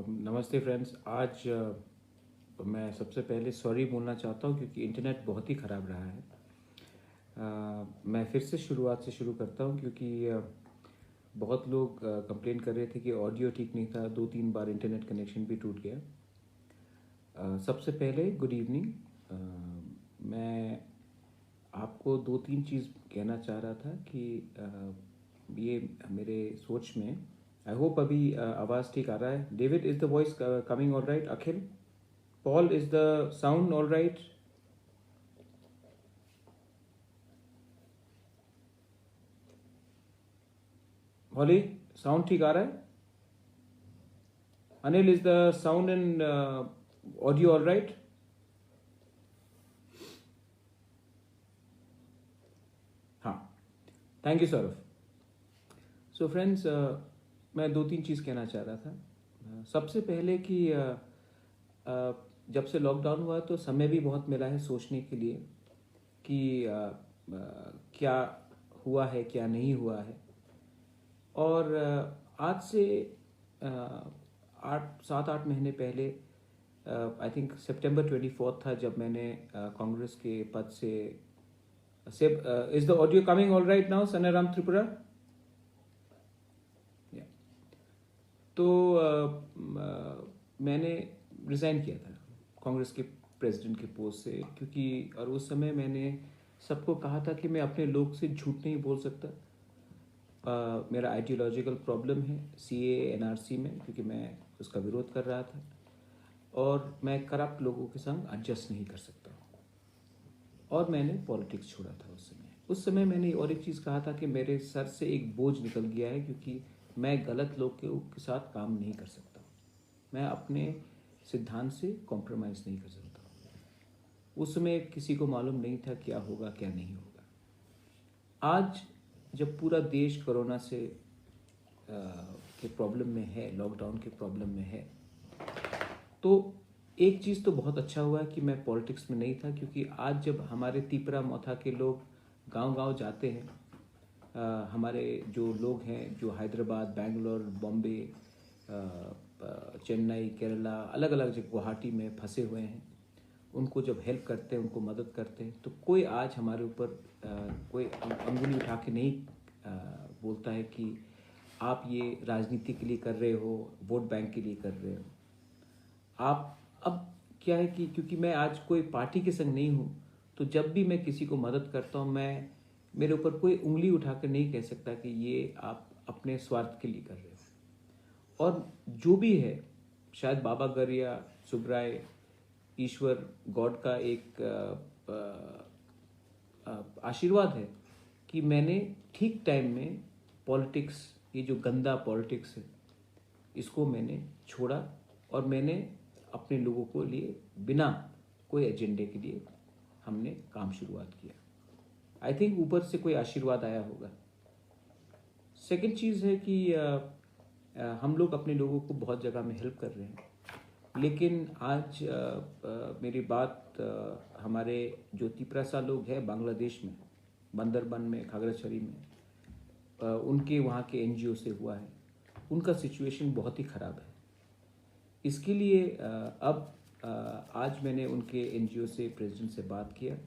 नमस्ते फ्रेंड्स। आज मैं सबसे पहले सॉरी बोलना चाहता हूँ क्योंकि इंटरनेट बहुत ही ख़राब रहा है। मैं फिर से शुरुआत से शुरू करता हूँ क्योंकि बहुत लोग कंप्लेन कर रहे थे कि ऑडियो ठीक नहीं था। 2-3 बार इंटरनेट कनेक्शन भी टूट गया। सबसे पहले गुड इवनिंग। मैं आपको 2-3 चीज़ कहना चाह रहा था कि ये मेरे सोच में, आई होप अभी आवाज़ ठीक आ रहा है। David, is the voice coming all right? Akhil, Paul, is the sound all right? Holly, sound ठीक आ रहा है? Anil, is the sound and audio all right? हाँ, thank you Saurabh. So friends, मैं 2-3 चीज़ कहना चाह रहा था। सबसे पहले कि जब से लॉकडाउन हुआ तो समय भी बहुत मिला है सोचने के लिए कि क्या हुआ है, क्या नहीं हुआ है। और आज से 7-8 महीने पहले, आई थिंक सितंबर 24 था जब मैंने कांग्रेस के पद से is the audio coming all right now Sanaram Tripura? तो मैंने रिज़ाइन किया था कांग्रेस के प्रेसिडेंट के पोस्ट से, क्योंकि और उस समय मैंने सबको कहा था कि मैं अपने लोग से झूठ नहीं बोल सकता। मेरा आइडियोलॉजिकल प्रॉब्लम है CAA NRC में, क्योंकि मैं उसका विरोध कर रहा था और मैं करप्ट लोगों के संग एडजस्ट नहीं कर सकता। और मैंने पॉलिटिक्स छोड़ा था उस समय मैंने और एक चीज़ कहा था कि मेरे सर से एक बोझ निकल गया है, क्योंकि मैं गलत लोग के साथ काम नहीं कर सकता। मैं अपने सिद्धांत से कॉम्प्रोमाइज़ नहीं कर सकता। उस समय किसी को मालूम नहीं था क्या होगा क्या नहीं होगा। आज जब पूरा देश कोरोना से के प्रॉब्लम में है, लॉकडाउन के प्रॉब्लम में है, तो एक चीज़ तो बहुत अच्छा हुआ है कि मैं पॉलिटिक्स में नहीं था, क्योंकि आज जब हमारे तिपरा मौथा के लोग गांव-गांव जाते हैं, हमारे जो लोग हैं जो हैदराबाद, बेंगलोर, बॉम्बे, चेन्नई, केरला, अलग अलग जगह, गुवाहाटी में फंसे हुए हैं, उनको जब हेल्प करते हैं, उनको मदद करते हैं, तो कोई आज हमारे ऊपर कोई अंगुली उठा के नहीं बोलता है कि आप ये राजनीति के लिए कर रहे हो, वोट बैंक के लिए कर रहे हो। आप अब क्या है कि क्योंकि मैं आज कोई पार्टी के संग नहीं हूँ, तो जब भी मैं किसी को मदद करता हूँ, मैं मेरे ऊपर कोई उंगली उठाकर नहीं कह सकता कि ये आप अपने स्वार्थ के लिए कर रहे हो। और जो भी है, शायद बाबा गरिया, सुब्राय, ईश्वर, गॉड का एक आशीर्वाद है कि मैंने ठीक टाइम में पॉलिटिक्स, ये जो गंदा पॉलिटिक्स है, इसको मैंने छोड़ा और मैंने अपने लोगों को लिए बिना कोई एजेंडे के लिए हमने काम शुरुआत किया। आई थिंक ऊपर से कोई आशीर्वाद आया होगा। सेकंड चीज़ है कि हम लोग अपने लोगों को बहुत जगह में हेल्प कर रहे हैं, लेकिन आज मेरी बात हमारे जो तिपरासा लोग हैं बांग्लादेश में, बंदरबन में, खागड़ाछड़ी में, उनके वहाँ के NGO से हुआ है। उनका सिचुएशन बहुत ही ख़राब है। इसके लिए अब आज मैंने उनके NGO से, प्रेसिडेंट से बात किया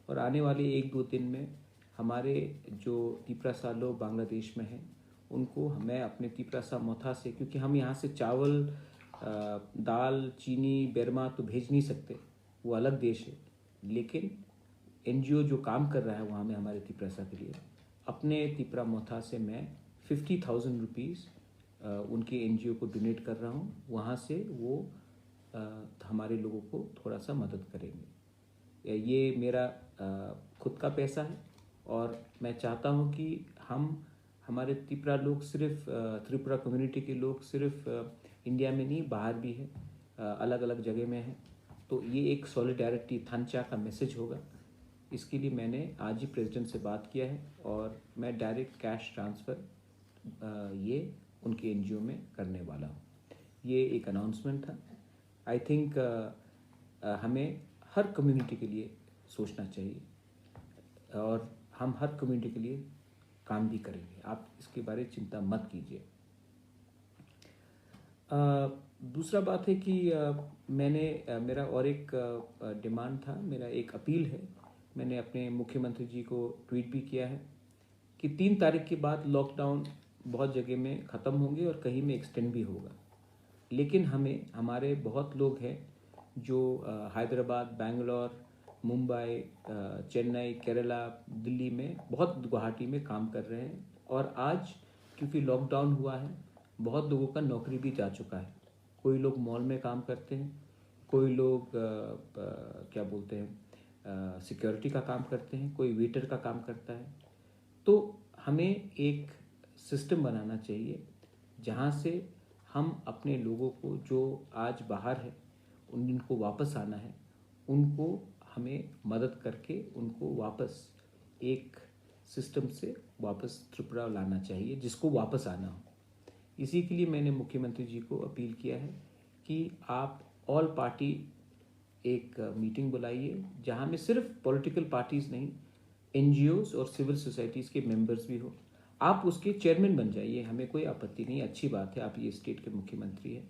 और आने वाले 1-2 दिन में हमारे जो तिपरासा लोग बांग्लादेश में हैं, उनको मैं अपने तिपरासा मौथा से, क्योंकि हम यहाँ से चावल, दाल, चीनी, बेरमा तो भेज नहीं सकते, वो अलग देश है, लेकिन NGO जो काम कर रहा है वहाँ में हमारे तिपरासा के लिए, अपने तिपरा मौथा से मैं 50,000 रुपीज़ उनके NGO को डोनेट कर रहा हूँ। वहाँ से वो हमारे लोगों को थोड़ा सा मदद करेंगे। ये मेरा खुद का पैसा है और मैं चाहता हूँ कि हमारे त्रिपुरा लोग, सिर्फ त्रिपुरा कम्युनिटी के लोग सिर्फ इंडिया में नहीं, बाहर भी है, अलग अलग जगह में है, तो ये एक सॉलिडारिटी थंचा का मैसेज होगा। इसके लिए मैंने आज ही प्रेसिडेंट से बात किया है और मैं डायरेक्ट कैश ट्रांसफ़र ये उनके NGO में करने वाला हूँ। ये एक अनाउंसमेंट था। आई थिंक हमें हर कम्युनिटी के लिए सोचना चाहिए और हम हर कम्युनिटी के लिए काम भी करेंगे। आप इसके बारे में चिंता मत कीजिए। दूसरा बात है कि मेरा और एक डिमांड था, मेरा एक अपील है। मैंने अपने मुख्यमंत्री जी को ट्वीट भी किया है कि 3 तारीख के बाद लॉकडाउन बहुत जगह में ख़त्म होंगे और कहीं में एक्सटेंड भी होगा। लेकिन हमारे बहुत लोग हैं जो हैदराबाद, बेंगलोर, मुंबई, चेन्नई, केरला, दिल्ली में, बहुत गुवाहाटी में काम कर रहे हैं। और आज क्योंकि लॉकडाउन हुआ है, बहुत लोगों का नौकरी भी जा चुका है। कोई लोग मॉल में काम करते हैं, कोई लोग क्या बोलते हैं, सिक्योरिटी का काम करते हैं, कोई वेटर का काम करता है। तो हमें एक सिस्टम बनाना चाहिए जहाँ से हम अपने लोगों को जो आज बाहर है, उनको वापस आना है, उनको हमें मदद करके उनको वापस एक सिस्टम से वापस त्रिपुरा लाना चाहिए, जिसको वापस आना हो। इसी के लिए मैंने मुख्यमंत्री जी को अपील किया है कि आप ऑल पार्टी एक मीटिंग बुलाइए जहाँ में सिर्फ पॉलिटिकल पार्टीज़ नहीं, एनजीओज और सिविल सोसाइटीज़ के मेंबर्स भी हो। आप उसके चेयरमैन बन जाइए, हमें कोई आपत्ति नहीं, अच्छी बात है, आप ये स्टेट के मुख्यमंत्री हैं।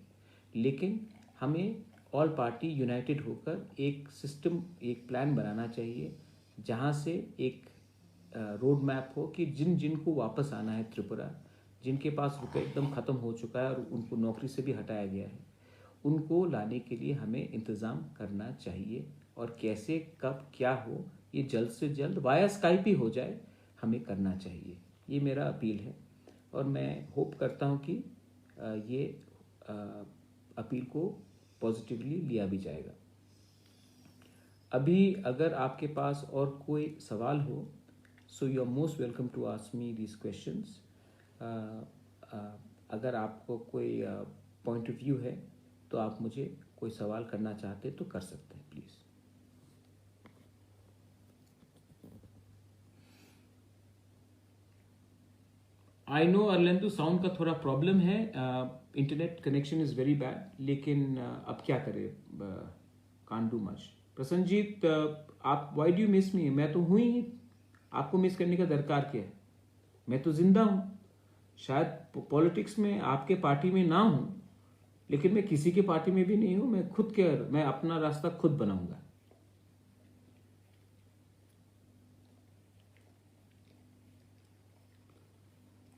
लेकिन हमें ऑल पार्टी यूनाइटेड होकर एक सिस्टम, एक प्लान बनाना चाहिए जहाँ से एक रोड मैप हो कि जिन जिन को वापस आना है त्रिपुरा, जिनके पास रुपये एकदम ख़त्म हो चुका है और उनको नौकरी से भी हटाया गया है, उनको लाने के लिए हमें इंतज़ाम करना चाहिए। और कैसे, कब, क्या हो, ये जल्द से जल्द वाया स्काइप ही हो जाए, हमें करना चाहिए। ये मेरा अपील है और मैं होप करता हूँ कि ये अपील को पॉजिटिवली लिया भी जाएगा। अभी अगर आपके पास और कोई सवाल हो, so you are most welcome to ask me these questions. अगर आपको कोई पॉइंट ऑफ व्यू है तो आप मुझे कोई सवाल करना चाहते तो कर सकते हैं, प्लीज़। आई नो अर्लेंदो, साउंड का थोड़ा प्रॉब्लम है, internet connection is very bad, लेकिन अब क्या करें, कांट डू मच। प्रसन्नजीत, आप वाई डू यू मिस मी? मैं तो हूँ ही, आपको मिस करने का दरकार क्या है? मैं तो जिंदा हूँ। शायद पॉलिटिक्स में आपके पार्टी में ना हूँ, लेकिन मैं किसी के पार्टी में भी नहीं हूँ। मैं अपना रास्ता खुद बनाऊंगा।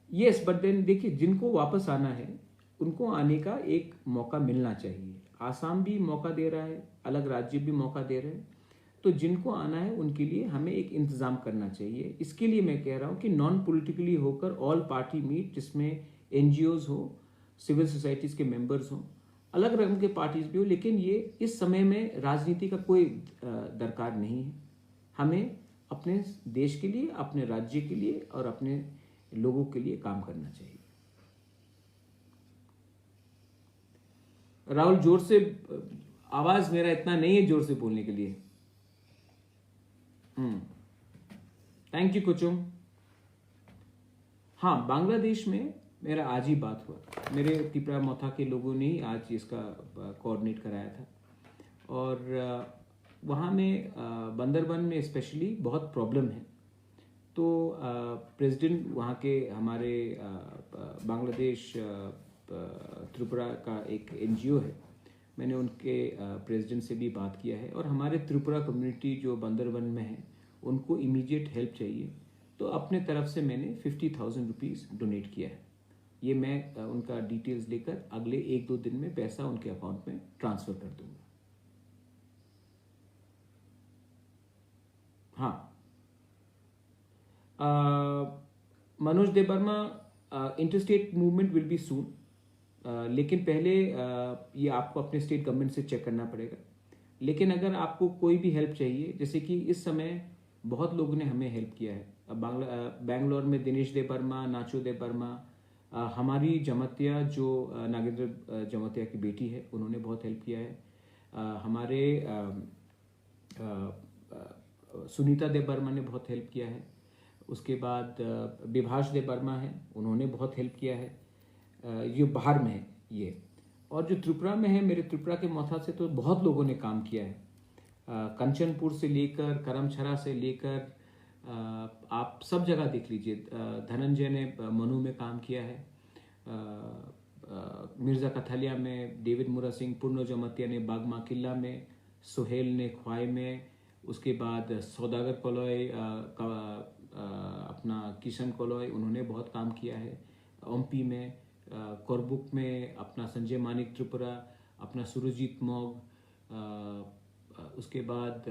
यस, बट देन देखिए, जिनको वापस आना है उनको आने का एक मौका मिलना चाहिए। आसाम भी मौका दे रहा है, अलग राज्य भी मौका दे रहे हैं। तो जिनको आना है उनके लिए हमें एक इंतज़ाम करना चाहिए। इसके लिए मैं कह रहा हूँ कि नॉन पॉलिटिकली होकर ऑल पार्टी मीट, जिसमें एनजीओज हो, सिविल सोसाइटीज़ के मेंबर्स हों, अलग रकम के पार्टीज भी हो, लेकिन ये इस समय में राजनीति का कोई दरकार नहीं है। हमें अपने देश के लिए, अपने राज्य के लिए और अपने लोगों के लिए काम करना चाहिए। राहुल, जोर से, आवाज मेरा इतना नहीं है जोर से बोलने के लिए। Thank you Kuchum. हाँ, बांग्लादेश में मेरा आज ही बात हुआ। मेरे त्रिपुरा मोथा के लोगों ने ही आज इसका कोऑर्डिनेट कराया था। और वहाँ में बंदरबन में स्पेशली बहुत प्रॉब्लम है। तो प्रेसिडेंट वहाँ के हमारे बांग्लादेश त्रिपुरा का एक एनजीओ है, मैंने उनके प्रेसिडेंट से भी बात किया है। और हमारे त्रिपुरा कम्युनिटी जो बंदरबन में है, उनको इमीडिएट हेल्प चाहिए, तो अपने तरफ से मैंने 50,000 रुपीज़ डोनेट किया है। ये मैं उनका डिटेल्स लेकर अगले 1-2 दिन में पैसा उनके अकाउंट में ट्रांसफ़र कर दूंगा। हाँ, Manoj Debbarma, interstate movement will be सून, लेकिन पहले ये आपको अपने स्टेट गवर्नमेंट से चेक करना पड़ेगा। लेकिन अगर आपको कोई भी हेल्प चाहिए, जैसे कि इस समय बहुत लोगों ने हमें हेल्प किया है। बेंगलोर में दिनेश देवर्मा, नाचो देवर्मा, हमारी जमतिया जो नागेंद्र जमतिया की बेटी है, उन्होंने बहुत हेल्प किया है। हमारे सुनीता देवर्मा ने बहुत हेल्प किया है। उसके बाद विभाष देवर्मा है, उन्होंने बहुत हेल्प किया है। ये बाहर में है ये। और जो त्रिपुरा में है, मेरे त्रिपुरा के मोथा से तो बहुत लोगों ने काम किया है। कंचनपुर से लेकर, करमछरा से लेकर, आप सब जगह देख लीजिए। धनंजय ने मनु में काम किया है, मिर्ज़ा कथालिया में, डेविड मुरा सिंह पूर्णो जमातिया ने बागमा किला में, सुहेल ने ख्वाई में, उसके बाद सौदागर कोलोय अपना किशन कोलोय, उन्होंने बहुत काम किया है। ओम्पी में, कोरबुक में अपना संजय मानिक त्रिपुरा, अपना सुरजीत मोग, उसके बाद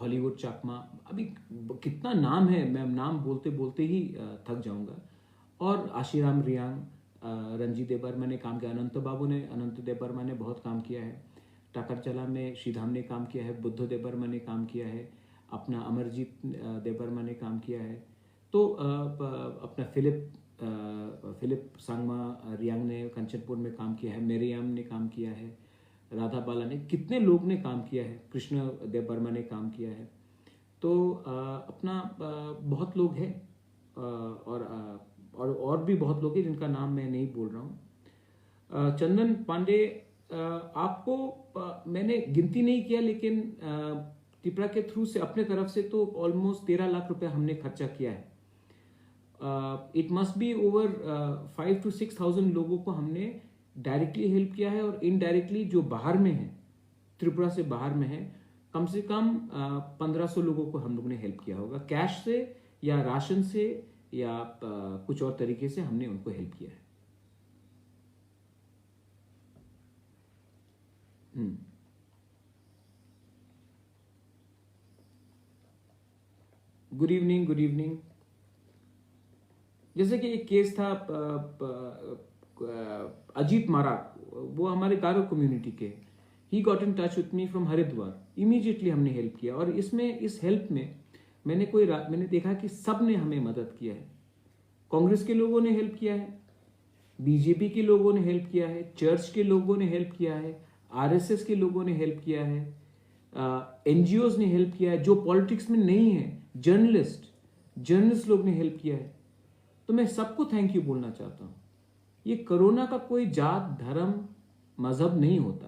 हॉलीवुड चाकमा, अभी कितना नाम है, मैं नाम बोलते बोलते ही थक जाऊंगा। और आशीराम रियांग, रंजीत देबर्मा ने काम किया, अनंत देबर्मा ने बहुत काम किया है। टाकरचला में श्रीधाम ने काम किया है, बुद्ध देबर्मा ने काम किया है, अपना अमरजीत देबर्मा ने काम किया है। तो अपना फिलिप सांगमा रियांग ने कंचनपुर में काम किया है, मेरियाम ने काम किया है, राधा बाला ने, कितने लोग ने काम किया है, कृष्ण देबर्मा ने काम किया है। तो अपना बहुत लोग हैं, और भी बहुत लोग हैं जिनका नाम मैं नहीं बोल रहा हूँ। चंदन पांडे, आपको मैंने गिनती नहीं किया, लेकिन त्रिपुरा के थ्रू से अपने तरफ से तो ऑलमोस्ट 13 लाख रुपए हमने खर्चा किया है। It must be over 5 to 6,000 लोगों को हमने डायरेक्टली हेल्प किया है, और इनडायरेक्टली जो बाहर में है, त्रिपुरा से बाहर में है, कम से कम 1500 लोगों को हम लोग ने हेल्प किया होगा, कैश से या राशन से या कुछ और तरीके से हमने उनको हेल्प किया है। Good evening. जैसे कि एक केस था अजीत माराक, वो हमारे गारो कम्युनिटी के, he got in touch with me from Haridwar, immediately हमने हेल्प किया। और इस हेल्प में मैंने देखा कि सब ने हमें मदद किया है। कांग्रेस के लोगों ने हेल्प किया है, बीजेपी के लोगों ने हेल्प किया है, चर्च के लोगों ने हेल्प किया है, आरएसएस के लोगों ने हेल्प किया है, एनजीओज ने हेल्प किया है, जो पॉलिटिक्स में नहीं है, जर्नलिस्ट लोग ने हेल्प किया है। तो मैं सबको थैंक यू बोलना चाहता हूं। ये कोरोना का कोई जात, धर्म, मजहब नहीं होता।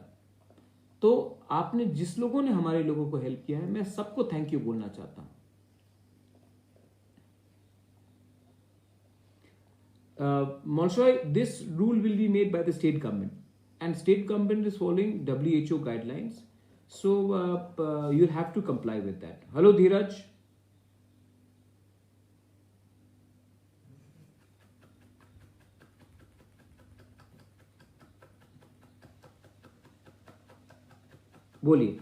तो आपने जिस लोगों ने हमारे लोगों को हेल्प किया है, मैं सबको थैंक यू बोलना चाहता हूं। Molshoy, this rule will be made by the state government, and state government is following WHO guidelines, so you'll have to comply with that. Hello Dheeraj. बोलिए।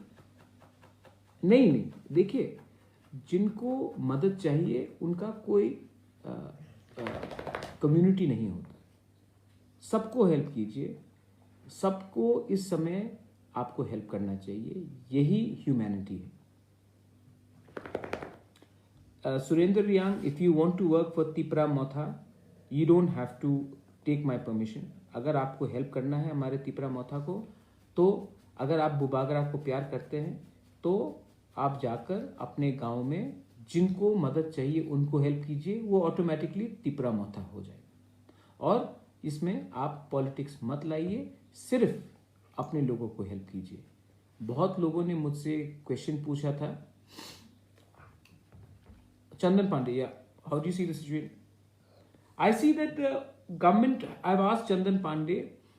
नहीं, देखिए, जिनको मदद चाहिए उनका कोई कम्युनिटी नहीं होता। सबको हेल्प कीजिए, सबको इस समय आपको हेल्प करना चाहिए, यही ह्यूमैनिटी है। Surendra Riang, if you want to work for Tipra Motha, you don't have to take my permission. अगर आपको हेल्प करना है हमारे तिपरा मोथा को, तो अगर आप बुबागरा को प्यार करते हैं, तो आप जाकर अपने गांव में जिनको मदद चाहिए उनको हेल्प कीजिए, वो ऑटोमेटिकली तिपरा मोथा हो जाएगा। और इसमें आप पॉलिटिक्स मत लाइए, सिर्फ अपने लोगों को हेल्प कीजिए। बहुत लोगों ने मुझसे क्वेश्चन पूछा था। Chandan Pandey, yeah. How do you see the situation? I see that the government, I've asked Chandan Pandey,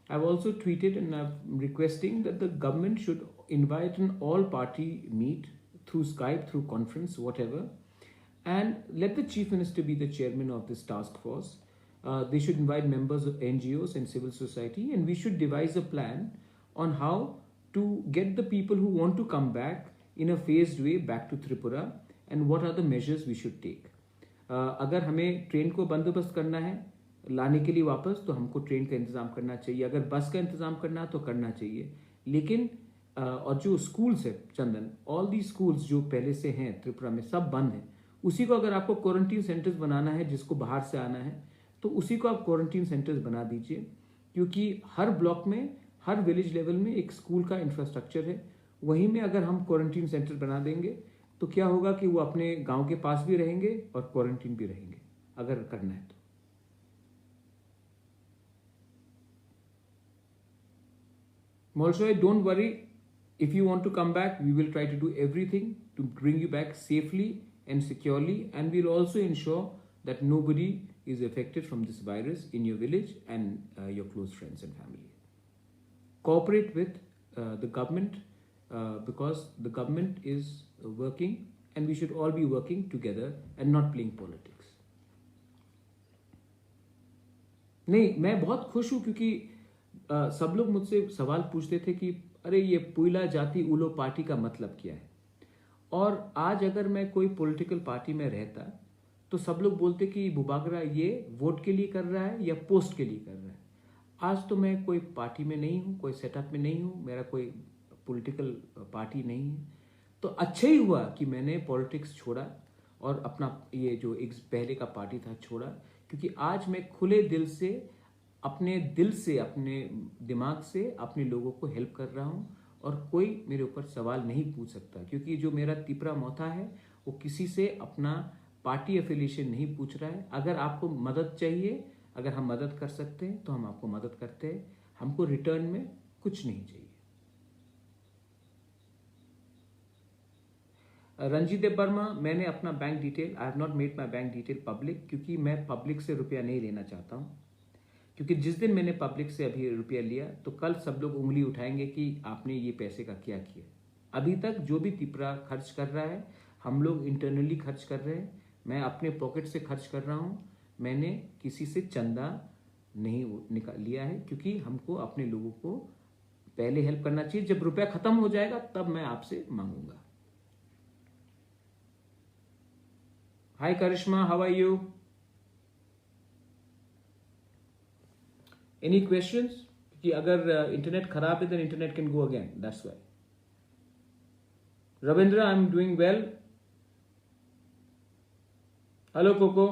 I've also tweeted and I'm requesting that the government should invite an all-party meet through Skype, through conference, whatever, and let the Chief Minister be the chairman of this task force. They should invite members of NGOs and civil society, and we should devise a plan on how to get the people who want to come back in a phased way back to Tripura, and what are the measures we should take. अगर हमें train को बंदोबस्त करना है लाने के लिए वापस, तो हमको ट्रेन का इंतज़ाम करना चाहिए। अगर बस का इंतज़ाम करना तो करना चाहिए। लेकिन और जो स्कूल्स है चंदन, ऑल दी स्कूल्स जो पहले से हैं त्रिपुरा में सब बंद हैं। उसी को अगर आपको क्वारंटीन सेंटर्स बनाना है, जिसको बाहर से आना है, तो उसी को आप क्वारंटीन सेंटर्स बना दीजिए, क्योंकि हर ब्लॉक में, हर विलेज लेवल में एक स्कूल का इंफ्रास्ट्रक्चर है। वहीं में अगर हम क्वारंटीन सेंटर बना देंगे तो क्या होगा कि वो अपने गांव के पास भी रहेंगे और क्वारंटीन भी रहेंगे, अगर करना है तो। Molshoy, don't worry. If you want to come back, we will try to do everything to bring you back safely and securely, and we'll also ensure that nobody is affected from this virus in your village and your close friends and family. Cooperate with the government because the government is working and we should all be working together and not playing politics. नहीं, मैं बहुत खुश हूँ क्योंकि सब लोग मुझसे सवाल पूछते थे कि अरे ये पुइला जाति उलो पार्टी का मतलब क्या है। और आज अगर मैं कोई पॉलिटिकल पार्टी में रहता तो सब लोग बोलते कि बुबागरा ये वोट के लिए कर रहा है या पोस्ट के लिए कर रहा है। आज तो मैं कोई पार्टी में नहीं हूँ, कोई सेटअप में नहीं हूँ, मेरा कोई पॉलिटिकल पार्टी नहीं है। तो अच्छा ही हुआ कि मैंने पॉलिटिक्स छोड़ा और अपना ये जो एक पहले का पार्टी था छोड़ा, क्योंकि आज मैं खुले दिल से अपने दिमाग से अपने लोगों को हेल्प कर रहा हूँ और कोई मेरे ऊपर सवाल नहीं पूछ सकता, क्योंकि जो मेरा तिपरा मोथा है वो किसी से अपना पार्टी एफिलिएशन नहीं पूछ रहा है। अगर आपको मदद चाहिए, अगर हम मदद कर सकते हैं तो हम आपको मदद करते हैं, हमको रिटर्न में कुछ नहीं चाहिए। रंजीत वर्मा, मैंने अपना bank detail, I have not made my bank detail public, क्योंकि मैं पब्लिक से रुपया नहीं लेना चाहता हूँ। क्योंकि जिस दिन मैंने पब्लिक से अभी रुपया लिया तो कल सब लोग उंगली उठाएंगे कि आपने ये पैसे का क्या किया। अभी तक जो भी तिपरा खर्च कर रहा है हम लोग इंटरनली खर्च कर रहे हैं, मैं अपने पॉकेट से खर्च कर रहा हूँ, मैंने किसी से चंदा नहीं निकाल लिया है, क्योंकि हमको अपने लोगों को पहले हेल्प करना चाहिए। जब रुपया खत्म हो जाएगा तब मैं आपसे मांगूंगा। Hi Karishma, how are you? Any questions? कि अगर इंटरनेट खराब है then internet can go again, that's why. Ravindra, I am doing well. Hello Coco.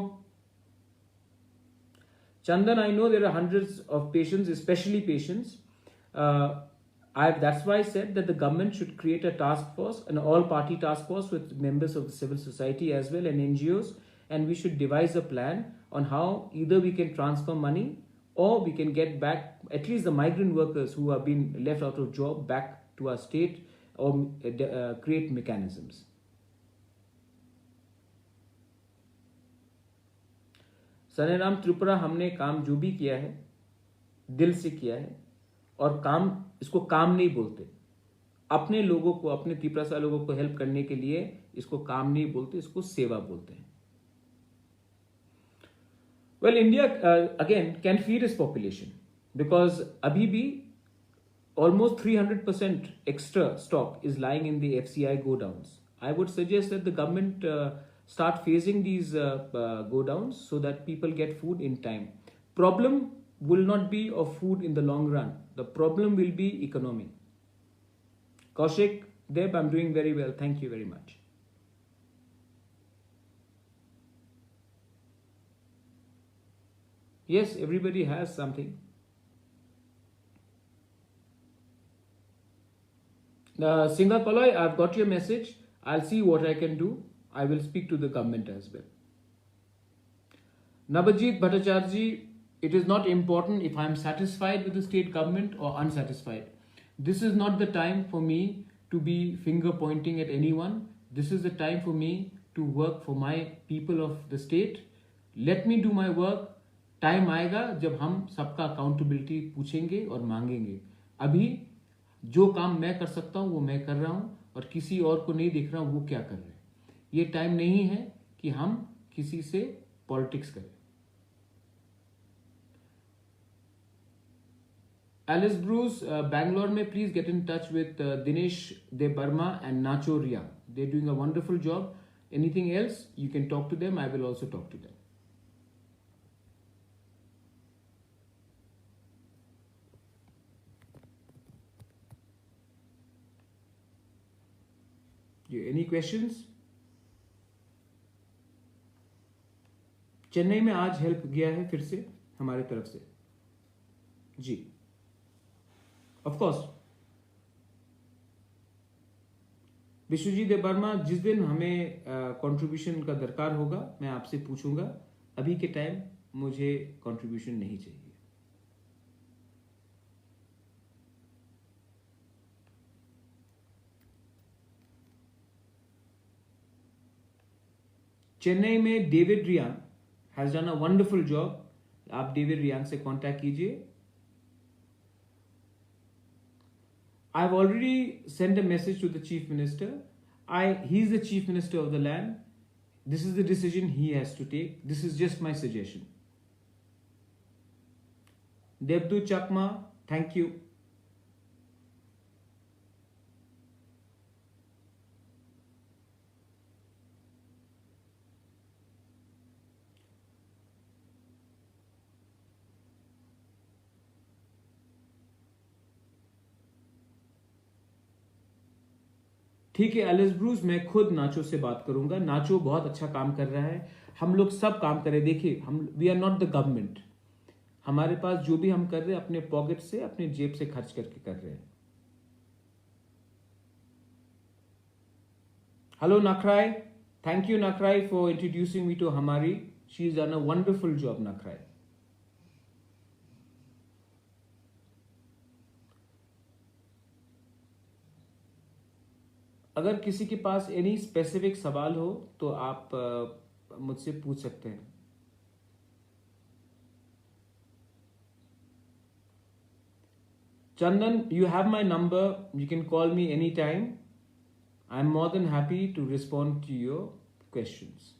Chandan, I know there are hundreds of patients, especially patients. That's why I said that the government should create a task force, an all-party task force with members of the civil society as well and NGOs, and we should devise a plan on how either we can transfer money or we can get back at least the migrant workers who have been left out of job back to our state, or create mechanisms. Saneram Tripura, हमने काम जो भी किया है दिल से किया है, और काम, इसको काम नहीं बोलते। अपने लोगों को, अपने त्रिपुरा लोगों को हेल्प करने के लिए इसको काम नहीं बोलते, इसको सेवा बोलते हैं। Well, India again can feed its population because अभी भी almost 300% extra stock is lying in the FCI godowns. I would suggest that the government start phasing these godowns so that people get food in time. Problem will not be of food in the long run. The problem will be economy. Kaushik, Deb, I'm doing very well. Thank you very much. Yes, everybody has something. Singapore, I've got your message. I'll see what I can do. I will speak to the government as well. Nabajit Bhattacharya, it is not important if I'm satisfied with the state government or unsatisfied. This is not the time for me to be finger pointing at anyone. This is the time for me to work for my people of the state. Let me do my work. Time आएगा जब हम सबका accountability पूछेंगे और मांगेंगे। अभी जो काम मैं कर सकता हूं वो मैं कर रहा हूं और किसी और को नहीं देख रहा हूं वो क्या कर रहे हैं। ये टाइम नहीं है कि हम किसी से पॉलिटिक्स करें। एलिस ब्रूस, बैंगलोर में please get in touch with Dinesh Debbarma and Nacho Riya, they doing a wonderful job. Anything else you can talk to them, I will also talk to them. Any questions? Chennai में आज हेल्प गया है फिर से हमारे तरफ से जी, ऑफ कोर्स। विश्वजीत देव वर्मा, जिस दिन हमें कंट्रीब्यूशन का दरकार होगा मैं आपसे पूछूंगा। अभी के टाइम मुझे कंट्रीब्यूशन नहीं चाहिए। चेन्नई में David Riyan, has done a wonderful job. आप डेविड रियांग से कांटेक्ट कीजिए. I've already sent a message to the chief minister. He's the chief minister of the land. This is the decision he has to take. This is just my suggestion. Debdu Chakma, thank you. ठीक है Alice Bruce, मैं खुद नाचो से बात करूंगा. नाचो बहुत अच्छा काम कर रहा है. हम लोग सब काम कर रहे हैं. देखिए, हम we are not the government. हमारे पास जो भी हम कर रहे हैं अपने पॉकेट से, अपने जेब से खर्च करके कर रहे हैं. Hello Nakhrai, thank you Nakhrai for introducing me to हमारी. She is done a wonderful job Nakhrai. अगर किसी के पास एनी स्पेसिफिक सवाल हो तो आप मुझसे पूछ सकते हैं. Chandan, you have my number. You can call me anytime. I'm more than happy to respond to your questions.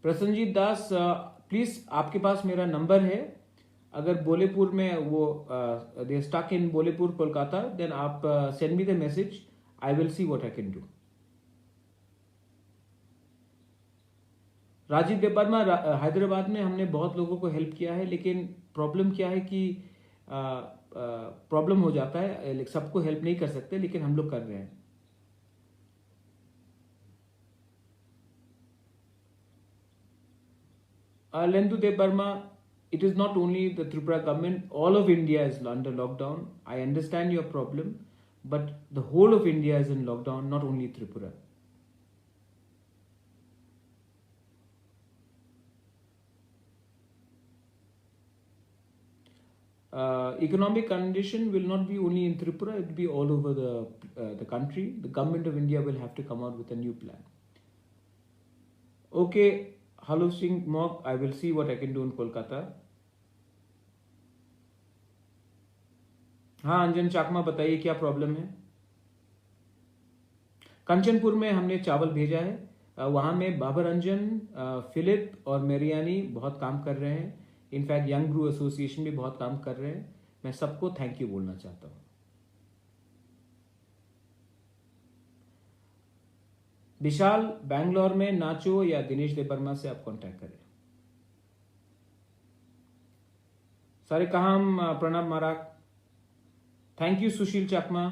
Prasannajit Das, please आपके पास मेरा नंबर है. अगर बोलेपुर में वो they stuck in Bolpur Kolkata, then आप send me the message. I will see what I can do. Rajiv Debbarma, Hyderabad में हमने बहुत लोगों को हेल्प किया है, लेकिन प्रॉब्लम क्या है कि प्रॉब्लम हो जाता है. सबको हेल्प नहीं कर सकते, लेकिन हम लोग कर रहे हैं. Lendu Devarma, it is not only the Tripura government, all of India is under lockdown. I understand your problem, but the whole of India is in lockdown, not only Tripura. Economic condition will not be only in Tripura, it will be all over the country. The government of India will have to come out with a new plan. Okay, Hello Singh Mok, I will see what I can do in Kolkata. हाँ अंजन चाकमा, बताइए क्या problem है. कंचनपुर में हमने चावल भेजा है. वहाँ में बाबर अंजन, फिलिप और मेरियानी बहुत काम कर रहे हैं. इनफैक्ट यंग ग्रू एसोसिएशन भी बहुत काम कर रहे हैं. मैं सबको थैंक यू बोलना चाहता हूँ. विशाल, बैंगलोर में नाचो या दिनेश देवर्मा से आप कांटेक्ट करें. सारे कहा हम प्रणब माराक, थैंक यू. सुशील चाकमा,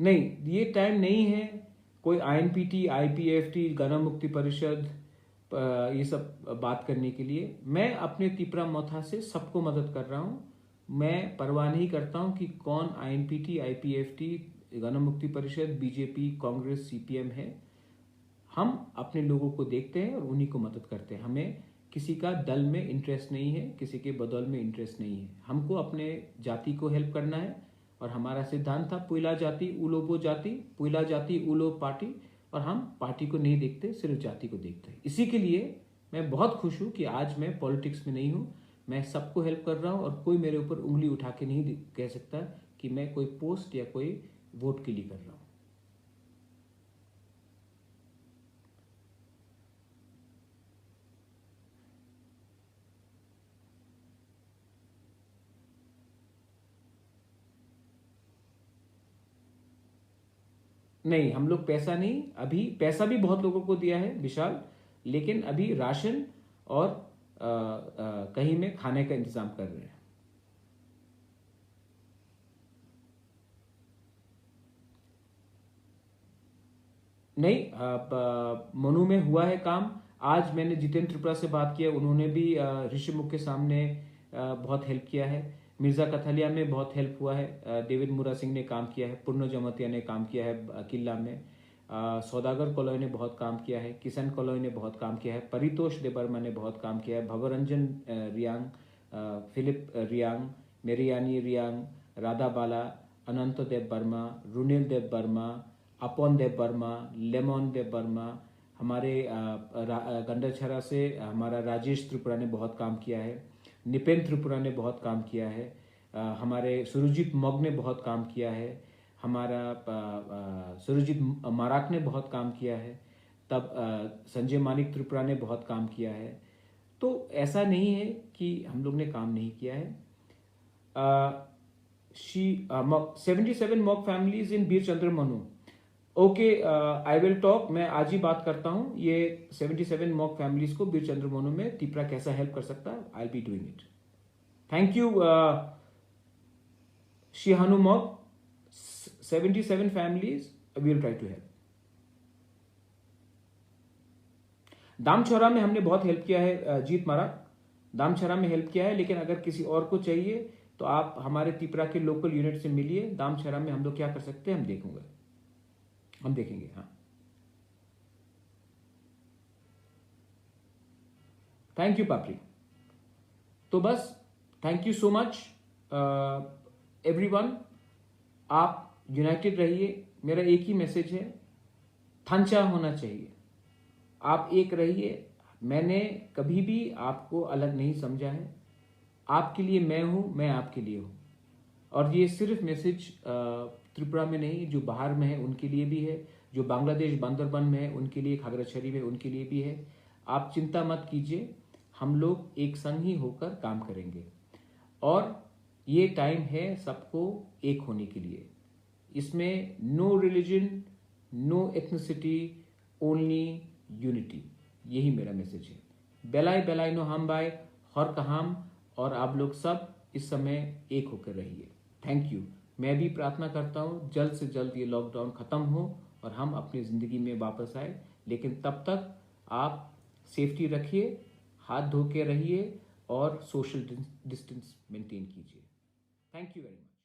नहीं ये टाइम नहीं है कोई आईएनपीटी, आईपीएफटी, गण मुक्ति परिषद ये सब बात करने के लिए. मैं अपने तिपरा मोथा से सबको मदद कर रहा हूं. मैं परवाह नहीं करता हूं कि कौन आईएनपीटी, आईपीएफटी, गण मुक्ति परिषद, बीजेपी, कांग्रेस, सीपीएम है. हम अपने लोगों को देखते हैं और उन्हीं को मदद करते हैं. हमें किसी का दल में इंटरेस्ट नहीं है, किसी के बदौल में इंटरेस्ट नहीं है. हमको अपने जाति को हेल्प करना है और हमारा सिद्धांत था पुइला जाति उलोबो जाति, पुइला जाति उलो पार्टी. और हम पार्टी को नहीं देखते, सिर्फ जाति को देखते हैं. इसी के लिए मैं बहुत खुश हूं कि आज मैं पॉलिटिक्स में नहीं हूं. मैं सबको हेल्प कर रहा हूं और कोई मेरे ऊपर उंगली उठा के नहीं कह सकता कि मैं कोई पोस्ट या कोई वोट के लिए कर रहा हूं. नहीं, हम लोग पैसा नहीं, अभी पैसा भी बहुत लोगों को दिया है विशाल, लेकिन अभी राशन और कहीं में खाने का इंतजाम कर रहे हैं. नहीं, मनु में हुआ है काम. आज मैंने जितेंद्र त्रिपुरा से बात किया, उन्होंने भी ऋषिमुख के सामने बहुत हेल्प किया है. मिर्जा कथलिया में बहुत हेल्प हुआ है. डेविड मुरा सिंह ने काम किया है. पूर्ण जमतिया ने काम किया है किला में. सौदागर कॉलोई ने बहुत काम किया है, किशन कॉलोई ने बहुत काम किया है, परितोष देबर्मा ने बहुत काम किया है, भवरंजन रियांग, फिलिप रियांग, मेरियानी रियांग, राधा बाला, अनंत देव वर्मा, रुनिल देव वर्मा, अपन देव वर्मा, लेमन देव वर्मा, हमारे गंडरछरा से हमारा राजेश त्रिपुरा ने बहुत काम किया है, निपेन त्रिपुरा ने बहुत काम किया है, हमारे सुरजीत मग ने बहुत काम किया है, हमारा सुरजीत माराक ने बहुत काम किया है, तब संजय मानिक त्रिपुरा ने बहुत काम किया है। तो ऐसा नहीं है कि हम लोग ने काम नहीं किया है। 77 mock families in Bir Chandra Manu. Okay, I will talk, मैं आज ही बात करता हूँ ये 77 मॉक फैमिलीज को बीर चंद्र मनु में तिपरा कैसा हेल्प कर सकता है। I will be doing it. Thank you Shihanu Mok. 77 families we will try to help. Damchhara में हमने बहुत हेल्प किया है, जीत मारा दामछोरा में हेल्प किया है, लेकिन अगर किसी और को चाहिए तो आप हमारे त्रिपुरा के लोकल यूनिट से मिलिए। दामछोरा में हम लोग क्या कर सकते हैं हम देखेंगे। हाँ, थैंक यू पापड़ी। तो बस thank you so much everyone, आप यूनाइटेड रहिए। मेरा एक ही मैसेज है, थंचा होना चाहिए, आप एक रहिए। मैंने कभी भी आपको अलग नहीं समझा है, आपके लिए मैं हूं, मैं आपके लिए हूं। और ये सिर्फ मैसेज त्रिपुरा में नहीं, जो बाहर में है उनके लिए भी है, जो बांग्लादेश बांदरबन में है उनके लिए, खागड़ाछड़ी में उनके लिए भी है। आप चिंता मत कीजिए, हम लोग एक संग ही होकर काम करेंगे। और ये टाइम है सबको एक होने के लिए। इसमें no religion, no ethnicity, only unity, यही मेरा मैसेज है। बेलाई बेलाई नो हम बाय हर कहाम, और आप लोग सब इस समय एक होकर रहिए। Thank you. मैं भी प्रार्थना करता हूँ जल्द से जल्द ये लॉकडाउन खत्म हो और हम अपनी ज़िंदगी में वापस आए। लेकिन तब तक आप सेफ्टी रखिए, हाथ धो के रहिए और सोशल डिस्टेंस मेंटेन कीजिए। Thank you very much.